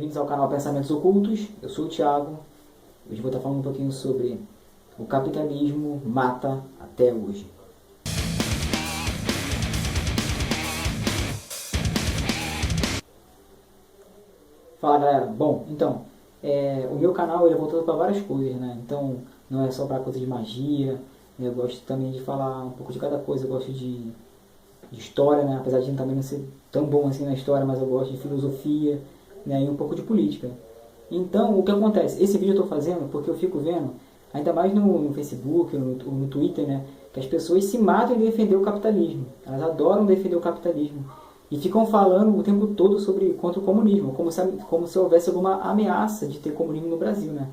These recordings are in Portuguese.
bem-vindos ao canal Pensamentos Ocultos. Eu sou o Thiago. Hoje vou estar falando um pouquinho sobre o capitalismo mata até hoje. Fala, galera. Bom, então, o meu canal ele é voltado para várias coisas, né? Então, não é só para coisa de magia. Eu gosto também de falar um pouco de cada coisa. Eu gosto de história, né? Apesar de também não ser tão bom assim na história, mas eu gosto de filosofia, né? E um pouco de política. Então, o que acontece? Esse vídeo eu estou fazendo porque eu fico vendo, ainda mais no Facebook, no Twitter, né? Que as pessoas se matam em defender o capitalismo. Elas adoram defender o capitalismo. E ficam falando o tempo todo contra o comunismo, como se houvesse alguma ameaça de ter comunismo no Brasil, né?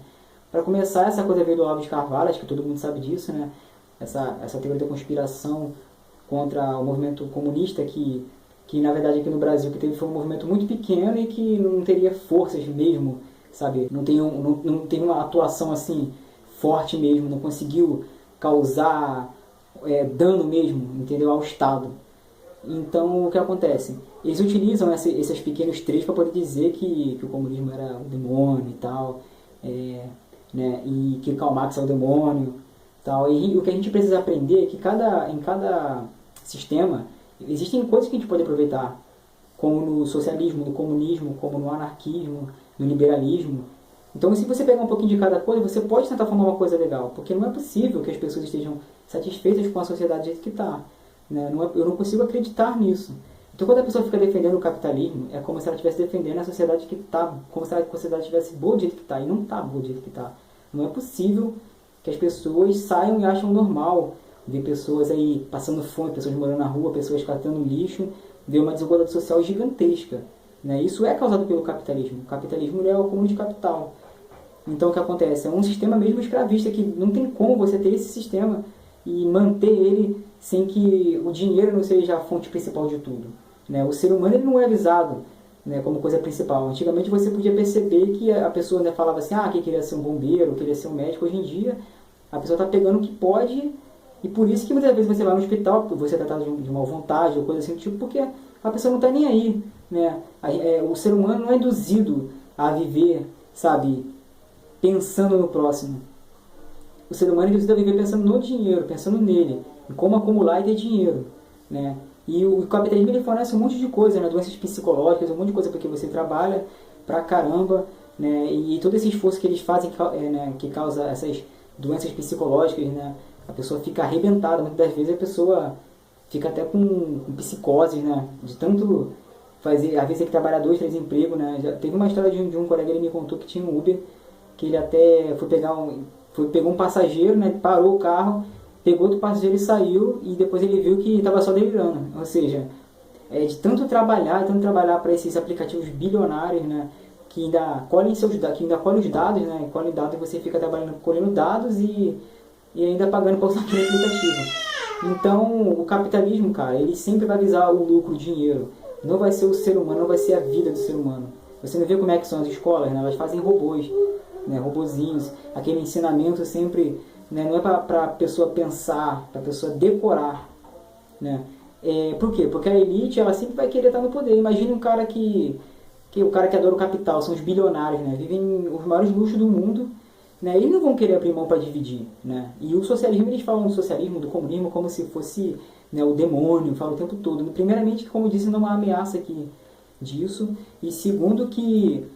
Para começar, essa coisa veio do Olavo de Carvalho, acho que todo mundo sabe disso, né? Essa teoria da conspiração contra o movimento comunista, que na verdade aqui no Brasil que teve foi um movimento muito pequeno e que não teria forças mesmo, sabe? Não tem uma atuação assim forte mesmo, não conseguiu causar dano mesmo, entendeu? Ao Estado. Então, o que acontece? Eles utilizam esses pequenos trechos para poder dizer que o comunismo era o demônio e tal, né? E que Karl Marx é o demônio tal. E o que a gente precisa aprender é que em cada sistema existem coisas que a gente pode aproveitar, como no socialismo, no comunismo, como no anarquismo, no liberalismo. Então, se você pegar um pouquinho de cada coisa, você pode tentar formar uma coisa legal, porque não é possível que as pessoas estejam satisfeitas com a sociedade do jeito que está. Né? Eu não consigo acreditar nisso. Então, quando a pessoa fica defendendo o capitalismo, é como se ela estivesse defendendo a sociedade que está, como se a sociedade estivesse boa do jeito que está, e não está boa do jeito que está. Não é possível que as pessoas saiam e acham normal ver pessoas aí passando fome, pessoas morando na rua, pessoas catando lixo, ver uma desigualdade social gigantesca. Né? Isso é causado pelo capitalismo. O capitalismo é o acúmulo de capital. Então, o que acontece? É um sistema mesmo escravista, que não tem como você ter esse sistema e manter ele sem que o dinheiro não seja a fonte principal de tudo. Né? O ser humano ele não é avisado, né, como coisa principal. Antigamente você podia perceber que a pessoa, né, falava assim, que queria ser um bombeiro, queria ser um médico. Hoje em dia a pessoa está pegando o que pode, e por isso que muitas vezes você vai no hospital, você é tratado de má vontade ou coisa assim do tipo, porque a pessoa não está nem aí. Né? O ser humano não é induzido a viver, sabe, pensando no próximo. O ser humano é induzido a viver pensando no dinheiro, pensando nele, em como acumular e ter dinheiro. Né? E o capitalismo ele fornece um monte de coisa, né? Doenças psicológicas, um monte de coisa porque você trabalha pra caramba, né? E todo esse esforço que eles fazem, né, que causa essas doenças psicológicas, né? A pessoa fica arrebentada, muitas das vezes a pessoa fica até com psicose, né? De tanto fazer, às vezes tem que trabalhar 2, 3 empregos, né? Já teve uma história de um colega, ele me contou que tinha um Uber, que ele até pegou um passageiro, né? Parou o carro, pegou outro passageiro e saiu, e depois ele viu que estava só delirando. Ou seja, de tanto trabalhar para esses aplicativos bilionários, né, que ainda colhem os dados, né, colhem dados e você fica trabalhando, colhendo dados e ainda pagando por usar aquele aplicativo. Então, o capitalismo, cara, ele sempre vai visar o lucro, o dinheiro. Não vai ser o ser humano, não vai ser a vida do ser humano. Você não vê como é que são as escolas, né? Elas fazem robôs, né, robozinhos, aquele ensinamento sempre... Né? Não é para a pessoa pensar, para a pessoa decorar. Né? Por quê? Porque a elite ela sempre vai querer estar no poder. Imagina um cara o cara que adora o capital, são os bilionários, né? Vivem os maiores luxos do mundo, né? Eles não vão querer abrir mão para dividir. Né? E o socialismo, eles falam do socialismo, do comunismo, como se fosse, né, o demônio, falam o tempo todo. Primeiramente, como eu disse, não há ameaça disso. E segundo, que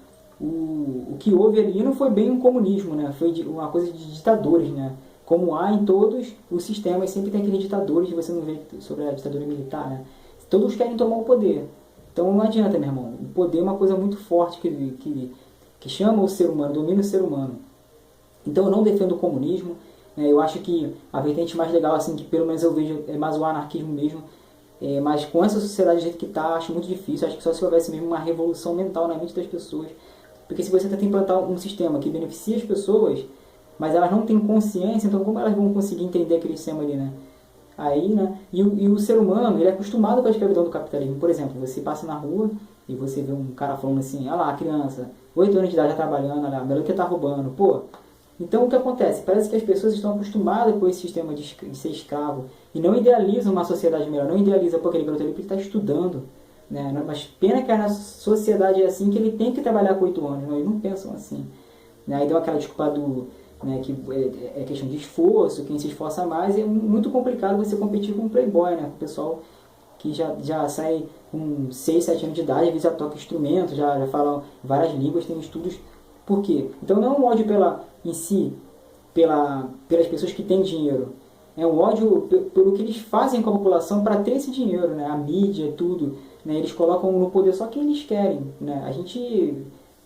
o que houve ali não foi bem um comunismo, né? Foi uma coisa de ditadores, né? Como há em todos os sistemas, sempre tem aqueles ditadores, você não vê sobre a ditadura militar, né? Todos querem tomar o poder. Então não adianta, meu irmão. O poder é uma coisa muito forte que chama o ser humano, domina o ser humano. Então eu não defendo o comunismo, né? Eu acho que a vertente mais legal, assim, que pelo menos eu vejo, é mais o anarquismo mesmo. Mas com essa sociedade do jeito que está, acho muito difícil. Acho que só se houvesse mesmo uma revolução mental na mente das pessoas. Porque se você tenta implantar um sistema que beneficia as pessoas, mas elas não têm consciência, então como elas vão conseguir entender aquele sistema ali, né? Aí, né? E o ser humano, ele é acostumado com a escravidão do capitalismo. Por exemplo, você passa na rua e você vê um cara falando assim, olha lá, a criança, 8 anos de idade já trabalhando, olha lá, melhor que tá roubando, pô. Então o que acontece? Parece que as pessoas estão acostumadas com esse sistema de ser escravo e não idealizam uma sociedade melhor, não idealizam, pô, aquele garoto ali porque ele está estudando, né? Mas pena que a nossa sociedade é assim, que ele tem que trabalhar com 8 anos, né? Eles não pensam assim, né? Aí deu aquela desculpa do, né, que é questão de esforço, quem se esforça mais, é muito complicado você competir com um playboy, né? Com o pessoal que já sai com 6, 7 anos de idade, às vezes já toca instrumento, já fala várias línguas, tem estudos. Por quê? Então não é um ódio em si, pelas pessoas que têm dinheiro. É um ódio pelo que eles fazem com a população para ter esse dinheiro, né? A mídia, tudo. Né? Eles colocam no poder só quem eles querem. Né? A gente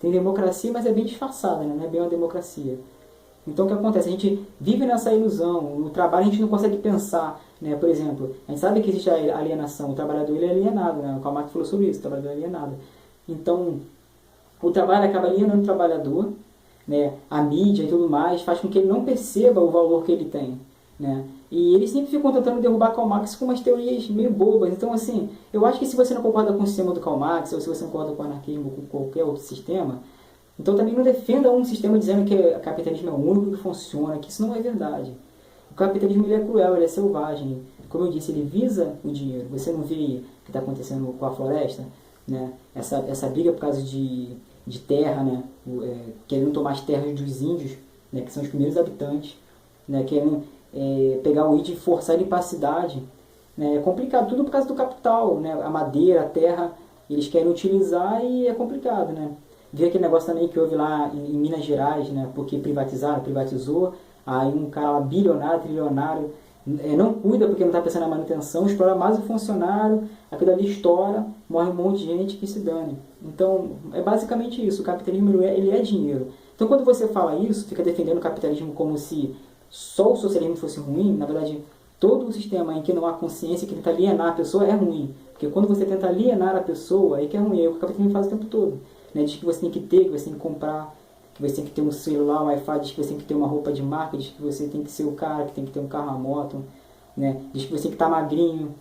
tem democracia, mas é bem disfarçada, né? Não é bem uma democracia. Então o que acontece? A gente vive nessa ilusão. No trabalho a gente não consegue pensar. Né? Por exemplo, a gente sabe que existe a alienação. O trabalhador ele é alienado. Né? O Karl Marx falou sobre isso, o trabalhador é alienado. Então, o trabalho acaba alienando o trabalhador, né? A mídia e tudo mais faz com que ele não perceba o valor que ele tem. Né? E eles sempre ficam tentando derrubar Karl Marx com umas teorias meio bobas. Então, assim, eu acho que se você não concorda com o sistema do Karl Marx, ou se você não concorda com o anarquismo, com qualquer outro sistema, então também não defenda um sistema dizendo que o capitalismo é o único que funciona, que isso não é verdade. O capitalismo ele é cruel, ele é selvagem. Como eu disse, ele visa o dinheiro. Você não vê o que está acontecendo com a floresta? Né? Essa briga por causa de terra, né? Querendo tomar as terras dos índios, né? Que são os primeiros habitantes, né? Querendo pegar o índio e forçar ele para a cidade. Né? É complicado, tudo por causa do capital. Né? A madeira, a terra, eles querem utilizar e é complicado. Né? Vi aquele negócio também que houve lá em Minas Gerais, né? Porque privatizou, aí um cara lá, bilionário, trilionário, não cuida porque não está pensando na manutenção, explora mais o funcionário, aquilo ali estoura, morre um monte de gente que se dane. Então, é basicamente isso, o capitalismo ele é dinheiro. Então, quando você fala isso, fica defendendo o capitalismo como se só o socialismo fosse ruim, na verdade, todo o sistema em que não há consciência, que tenta alienar a pessoa, é ruim. Porque quando você tenta alienar a pessoa, aí que é ruim, é o que o capitalismo faz o tempo todo. Né? Diz que você tem que ter, que você tem que comprar, que você tem que ter um celular, um Wi-Fi, diz que você tem que ter uma roupa de marca, diz que você tem que ser o cara, que tem que ter um carro, uma moto, né? Diz que você tem que estar magrinho,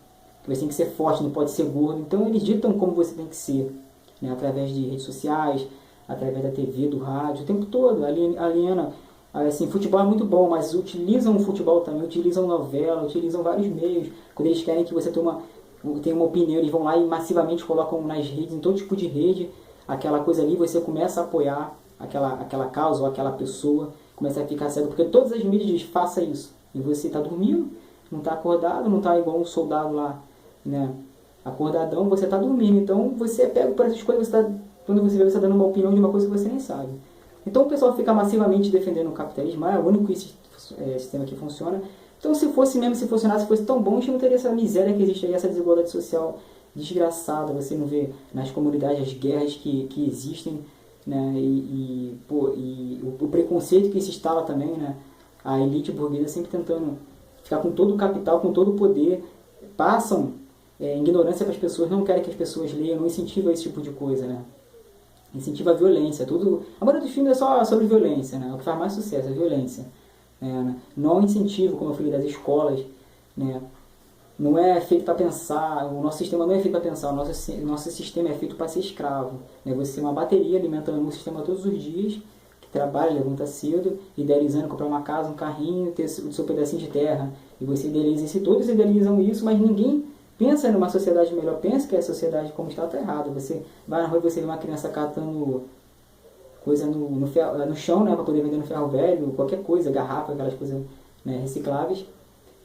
que você tem que ser forte, não pode ser gordo. Então eles ditam como você tem que ser, né? Através de redes sociais, através da TV, do rádio, o tempo todo, aliena. Assim, futebol é muito bom, mas utilizam o futebol também, utilizam novela, utilizam vários meios. Quando eles querem que você tenha uma opinião, eles vão lá e massivamente colocam nas redes, em todo tipo de rede, aquela coisa ali, você começa a apoiar aquela causa ou aquela pessoa, começa a ficar cego, porque todas as mídias dizem, faça isso. E você está dormindo, não está acordado, não está igual um soldado lá, né? Acordadão, você está dormindo. Então você é pego por essas coisas, quando você vê, você está dando uma opinião de uma coisa que você nem sabe. Então o pessoal fica massivamente defendendo o capitalismo, é o único sistema que funciona. Então se funcionasse, se fosse tão bom, a gente não teria essa miséria que existe aí, essa desigualdade social desgraçada. Você não vê nas comunidades as guerras que existem, né? E o preconceito que se instala também, né? A elite burguesa sempre tentando ficar com todo o capital, com todo o poder, passam ignorância para as pessoas, não querem que as pessoas leiam, não incentivam esse tipo de coisa, né? Incentiva a violência, tudo. A maioria dos filmes é só sobre violência, né? O que faz mais sucesso é a violência. Né? Não há um incentivo, como eu falei, das escolas, né? Não é feito para pensar, o nosso sistema não é feito para pensar, o nosso sistema é feito para ser escravo. Né? Você é uma bateria alimentando um sistema todos os dias, que trabalha, levanta cedo, idealizando comprar uma casa, um carrinho, ter o seu pedacinho de terra. E você idealiza isso, todos idealizam isso, mas ninguém pensa numa sociedade melhor, pensa que a sociedade como está errada. Você vai na rua e você vê uma criança catando coisa no chão, né, para poder vender no ferro velho, qualquer coisa, garrafa, aquelas coisas, né, recicláveis.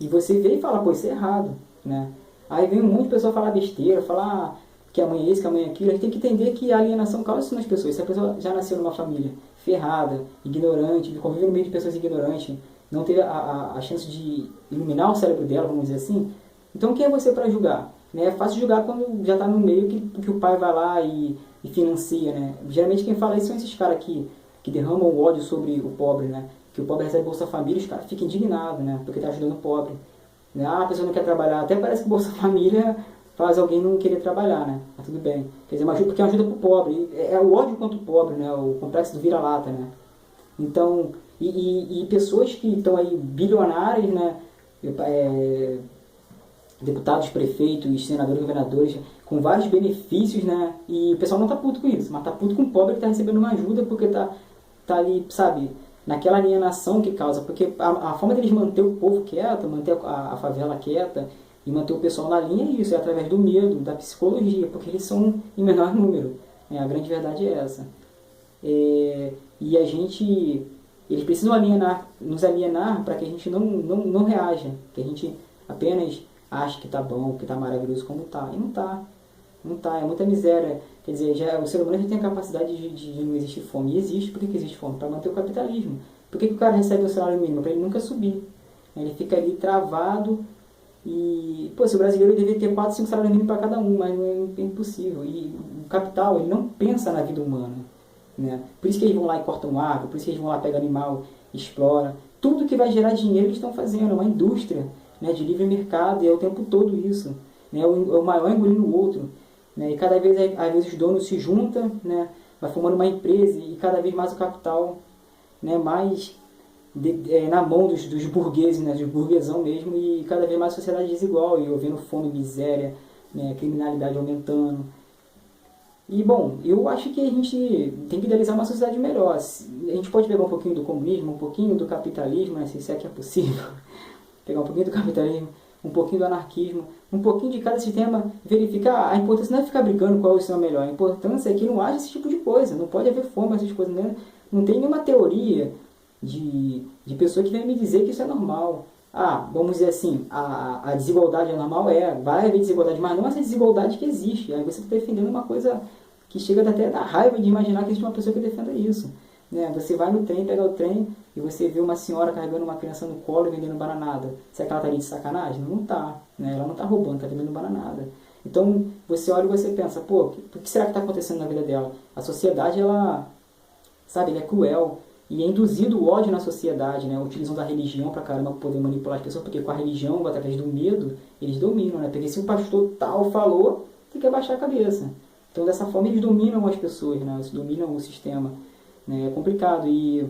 E você vê e fala, pô, isso é errado, né? Aí vem um monte de pessoa falar besteira, falar que amanhã é isso, que amanhã é aquilo. A gente tem que entender que a alienação causa isso nas pessoas. Se a pessoa já nasceu numa família ferrada, ignorante, convive no meio de pessoas ignorantes, não teve a chance de iluminar o cérebro dela, vamos dizer assim, então quem é você para julgar? Né? É fácil julgar quando já está no meio que o pai vai lá e financia, né? Geralmente quem fala isso são esses caras que derramam o ódio sobre o pobre, né? Que o pobre recebe Bolsa Família, os caras ficam indignados, né? Porque está ajudando o pobre. Né? Ah, a pessoa não quer trabalhar. Até parece que Bolsa Família faz alguém não querer trabalhar, né? Mas tudo bem. Quer dizer, porque é uma ajuda para o pobre. É o ódio contra o pobre, né? O complexo do vira-lata, né? Então, e pessoas que estão aí bilionárias, né? Deputados, prefeitos, senadores, governadores, com vários benefícios, né? E o pessoal não tá puto com isso, mas tá puto com o pobre que tá recebendo uma ajuda porque tá ali, sabe, naquela alienação que causa. Porque a forma deles manter o povo quieto, manter a favela quieta, E manter o pessoal na linha é isso, é através do medo, da psicologia, porque eles são em menor número. A grande verdade é essa. E a gente, eles precisam nos alienar para que a gente não reaja, que a gente apenas ache que tá bom, que tá maravilhoso como tá. E não tá. Não tá, é muita miséria. Quer dizer, o ser humano já tem a capacidade de não existir fome. E existe. Por que existe fome? Para manter o capitalismo. Por que o cara recebe o salário mínimo? Para ele nunca subir. Ele fica ali travado. E, pô, se o brasileiro deveria ter 4, 5 salários mínimos para cada um, mas é impossível. E o capital, ele não pensa na vida humana. Né? Por isso que eles vão lá e cortam árvore, por isso que eles vão lá pegar animal, exploram. Tudo que vai gerar dinheiro eles estão fazendo. É uma indústria, né, de livre mercado, e é o tempo todo isso. Né? O maior engolindo o outro. Né? E cada vez, às vezes, os donos se juntam, né? Vai formando uma empresa, e cada vez mais o capital, né, mais na mão dos burgueses, né, dos burguesão mesmo, e cada vez mais a sociedade desigual, e havendo fome, miséria, né, criminalidade aumentando. E, bom, eu acho que a gente tem que idealizar uma sociedade melhor. A gente pode pegar um pouquinho do comunismo, um pouquinho do capitalismo, né, se isso é que é possível, pegar um pouquinho do capitalismo, um pouquinho do anarquismo, um pouquinho de cada sistema, verificar. A importância não é ficar brigando qual é o sistema melhor, a importância é que não haja esse tipo de coisa, não pode haver fome, essas coisas, né? Não tem nenhuma teoria de pessoa que vem me dizer que isso é normal. Vamos dizer assim, a desigualdade é normal, vai haver desigualdade, mas não essa desigualdade que existe. Aí você está defendendo uma coisa que chega até a dar raiva de imaginar que existe uma pessoa que defenda isso. Né? Você vai no trem, pega o trem e você vê uma senhora carregando uma criança no colo e vendendo bananada. Será que ela está ali de sacanagem? Não está. Né? Ela não está roubando, está vendendo bananada. Então você olha e você pensa, pô, o que será que está acontecendo na vida dela? A sociedade, ela é cruel. E é induzido o ódio na sociedade, né? Utilizam da religião pra caramba pra poder manipular as pessoas, porque com a religião, através do medo, eles dominam, né? Porque se o pastor tal falou, tem que abaixar a cabeça. Então, dessa forma, eles dominam as pessoas, né? Eles dominam o sistema. Né? É complicado. E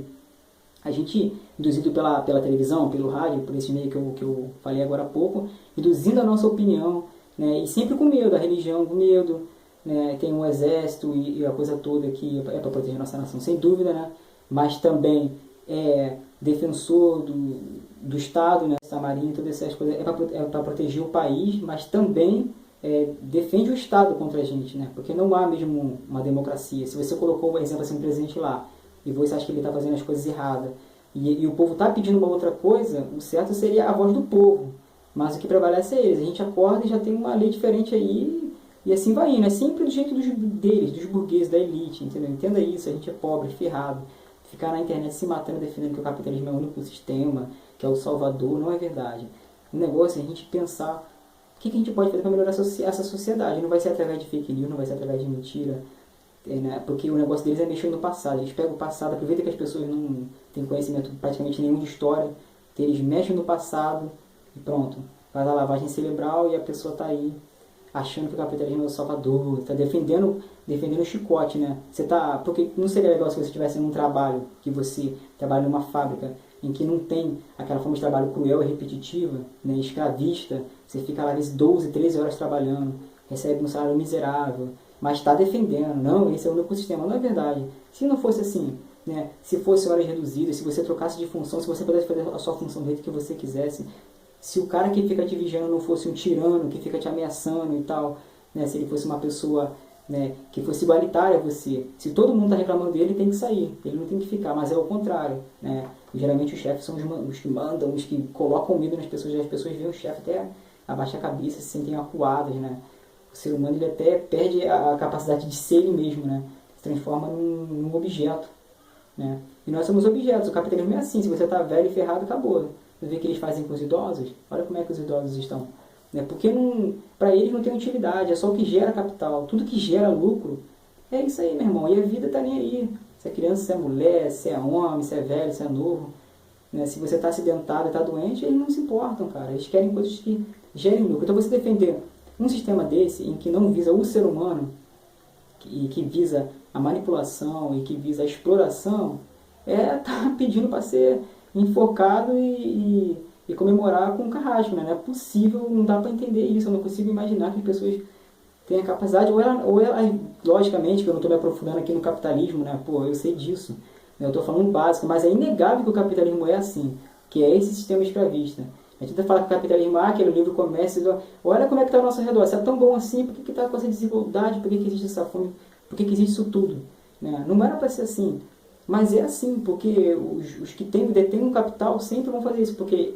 a gente, induzido pela televisão, pelo rádio, por esse meio que eu falei agora há pouco, induzindo a nossa opinião, né? E sempre com medo, a religião com medo, né? Tem um exército e a coisa toda que é para proteger a nossa nação, sem dúvida, né? Mas também é defensor do Estado, né, da Marinha, todas essas coisas, é para proteger o país, mas também defende o Estado contra a gente, né, porque não há mesmo uma democracia. Se você colocou, por exemplo, assim, um presidente lá, e você acha que ele está fazendo as coisas erradas, e o povo está pedindo uma outra coisa, o certo seria a voz do povo, mas o que prevalece é eles. A gente acorda e já tem uma lei diferente aí, e assim vai indo. É sempre do jeito deles, dos burgueses, da elite, entendeu? Entenda isso, a gente é pobre, ferrado. Ficar na internet se matando, defendendo que o capitalismo é o único sistema, que é o salvador, não é verdade. O negócio é a gente pensar o que a gente pode fazer para melhorar essa sociedade. Não vai ser através de fake news, não vai ser através de mentira, né? Porque o negócio deles é mexer no passado. Eles pegam o passado, aproveitam que as pessoas não têm conhecimento praticamente nenhum de história, então eles mexem no passado e pronto. Faz a lavagem cerebral e a pessoa está aí achando que o capitalismo é o salvador, está defendendo o chicote, né? Porque não seria legal se você estivesse num trabalho, que você trabalha numa fábrica, em que não tem aquela forma de trabalho cruel e repetitiva, né, escravista, você fica lá às vezes 12, 13 horas trabalhando, recebe um salário miserável, mas está defendendo, não, esse é o único sistema, não é verdade. Se não fosse assim, né, se fosse horas reduzidas, se você trocasse de função, se você pudesse fazer a sua função do jeito que você quisesse, se o cara que fica te vigiando não fosse um tirano, que fica te ameaçando e tal, né, se ele fosse uma pessoa, né, que fosse igualitária a você, se todo mundo está reclamando dele, ele tem que sair, ele não tem que ficar, mas é o contrário, né? Geralmente os chefes são os que mandam, os que colocam medo nas pessoas, e as pessoas veem o chefe até abaixar a cabeça, se sentem acuadas, né? O ser humano, ele até perde a capacidade de ser ele mesmo, né? Se transforma num objeto, né? E nós somos objetos, o capitalismo é assim, se você está velho e ferrado, acabou. Você vê o que eles fazem com os idosos? Olha como é que os idosos estão. Né? Porque para eles não tem utilidade, é só o que gera capital. Tudo que gera lucro, é isso aí, meu irmão. E a vida está nem aí. Se é criança, se é mulher, se é homem, se é velho, se é novo. Né? Se você está acidentado e está doente, eles não se importam, cara. Eles querem coisas que gerem lucro. Então você defender um sistema desse, em que não visa o ser humano, e que visa a manipulação, e que visa a exploração, tá pedindo para ser enforcado e comemorar com um carrasco, né? Não é possível, não dá para entender isso, eu não consigo imaginar que as pessoas tenham a capacidade, ou ela, logicamente, que eu não estou me aprofundando aqui no capitalismo, né? Pô, eu sei disso, né? Eu estou falando básico, mas é inegável que o capitalismo é assim, que é esse sistema escravista. A gente tenta falar que o capitalismo, aquele livre comércio, olha como é que está ao nosso redor, se é tão bom assim, por que está com essa desigualdade, por que existe essa fome, por que existe isso tudo? Né? Não era para ser assim, mas é assim, porque os que detêm um capital sempre vão fazer isso, porque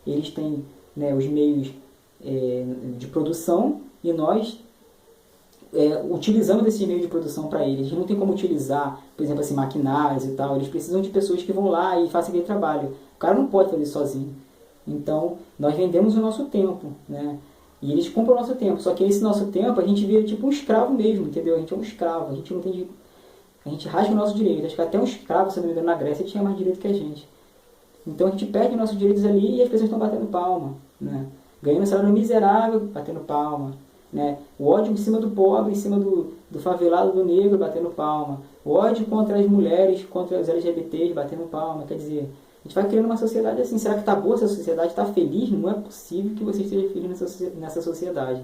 eles têm, né, os meios de produção e nós utilizamos desse meio de produção para eles. Eles não tem como utilizar, por exemplo, assim, maquinários e tal, eles precisam de pessoas que vão lá e façam aquele trabalho. O cara não pode fazer isso sozinho. Então, nós vendemos o nosso tempo, né? E eles compram o nosso tempo. Só que esse nosso tempo, a gente vira tipo um escravo mesmo, entendeu? A gente é um escravo. A gente não tem... A gente rasga o nosso direito. Acho que até um escravo, se não me engano, na Grécia tinha mais direito que a gente. Então, a gente perde nossos direitos ali e as pessoas estão batendo palma, né? Ganhando um salário miserável, batendo palma. Né? O ódio em cima do pobre, em cima do favelado, do negro, batendo palma. O ódio contra as mulheres, contra os LGBTs, batendo palma. Quer dizer... A gente vai criando uma sociedade assim. Será que está boa essa sociedade? Está feliz? Não é possível que você esteja feliz nessa sociedade.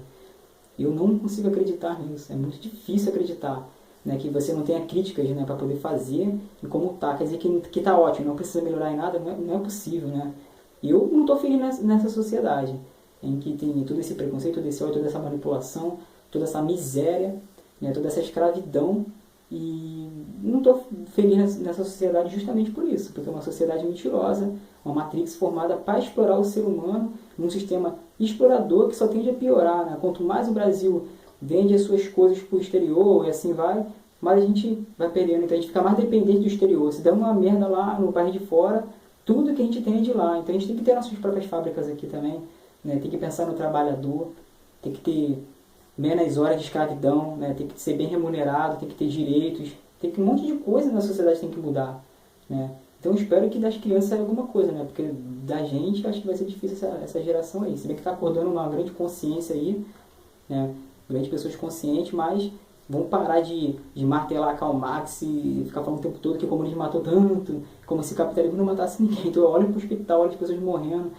Eu não consigo acreditar nisso. É muito difícil acreditar. Né, que você não tenha críticas, né, para poder fazer e como está. Quer dizer que está ótimo, não precisa melhorar em nada. Não é possível. Né? Eu não estou feliz nessa sociedade em que tem todo esse preconceito, todo esse ódio, toda essa manipulação, toda essa miséria, né, toda essa escravidão. E não estou feliz nessa sociedade justamente por isso, porque é uma sociedade mentirosa, uma matrix formada para explorar o ser humano, num sistema explorador que só tende a piorar. Né? Quanto mais o Brasil vende as suas coisas para o exterior e assim vai, mais a gente vai perdendo. Então a gente fica mais dependente do exterior. Se der uma merda lá no país de fora, tudo que a gente tem é de lá. Então a gente tem que ter nossas próprias fábricas aqui também. Né? Tem que pensar no trabalhador, tem que ter menos horas de escravidão, né? Tem que ser bem remunerado, tem que ter direitos, tem que um monte de coisa na sociedade tem que mudar, né? Então eu espero que das crianças saia alguma coisa, né? Porque da gente acho que vai ser difícil essa geração aí. Se bem que está acordando uma grande consciência aí, né? Grandes pessoas conscientes, mas vão parar de martelar Karl Marx e ficar falando o tempo todo que o comunismo matou tanto, como se o capitalismo não matasse ninguém. Então olha para o hospital, olha as pessoas morrendo.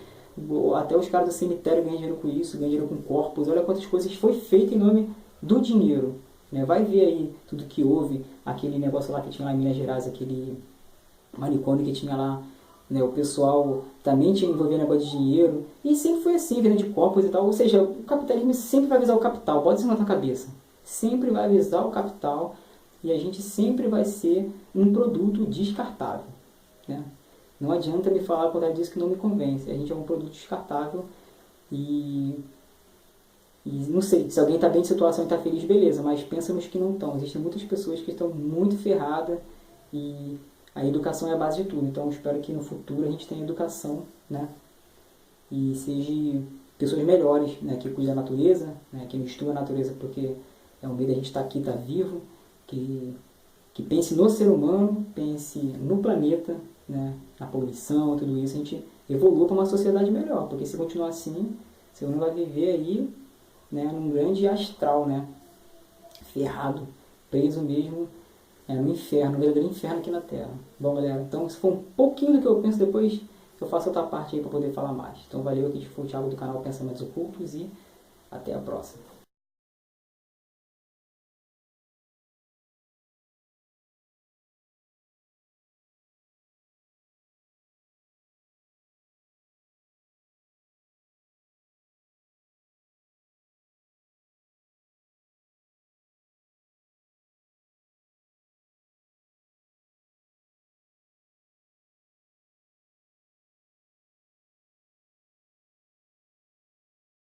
Até os caras do cemitério ganham dinheiro com isso, ganham dinheiro com corpos. Olha quantas coisas foi feito em nome do dinheiro. Né? Vai ver aí tudo que houve, aquele negócio lá que tinha lá em Minas Gerais, aquele manicômio que tinha lá. Né? O pessoal também tinha envolvido negócio de dinheiro. E sempre foi assim, venda de corpos e tal. Ou seja, o capitalismo sempre vai visar o capital. Pode ser na tua cabeça. Sempre vai visar o capital e a gente sempre vai ser um produto descartável. Né? Não adianta me falar por trás disso que não me convence. A gente é um produto descartável e não sei, se alguém está bem de situação e está feliz, beleza, mas pensa nos que não estão. Existem muitas pessoas que estão muito ferradas e a educação é a base de tudo. Então espero que no futuro a gente tenha educação, né? E seja pessoas melhores, né? Que cuidam da natureza, né? Que misturam a natureza, porque é um meio da gente estar aqui, estar vivo, que pense no ser humano, pense no planeta, né, na poluição, tudo isso, a gente evolua para uma sociedade melhor, porque se continuar assim, você não vai viver aí, né, num grande astral, né, ferrado, preso mesmo no inferno, um verdadeiro inferno aqui na Terra. Bom, galera, então se for um pouquinho do que eu penso, depois eu faço outra parte aí para poder falar mais. Então valeu, aqui foi o Thiago do canal Pensamentos Ocultos e até a próxima.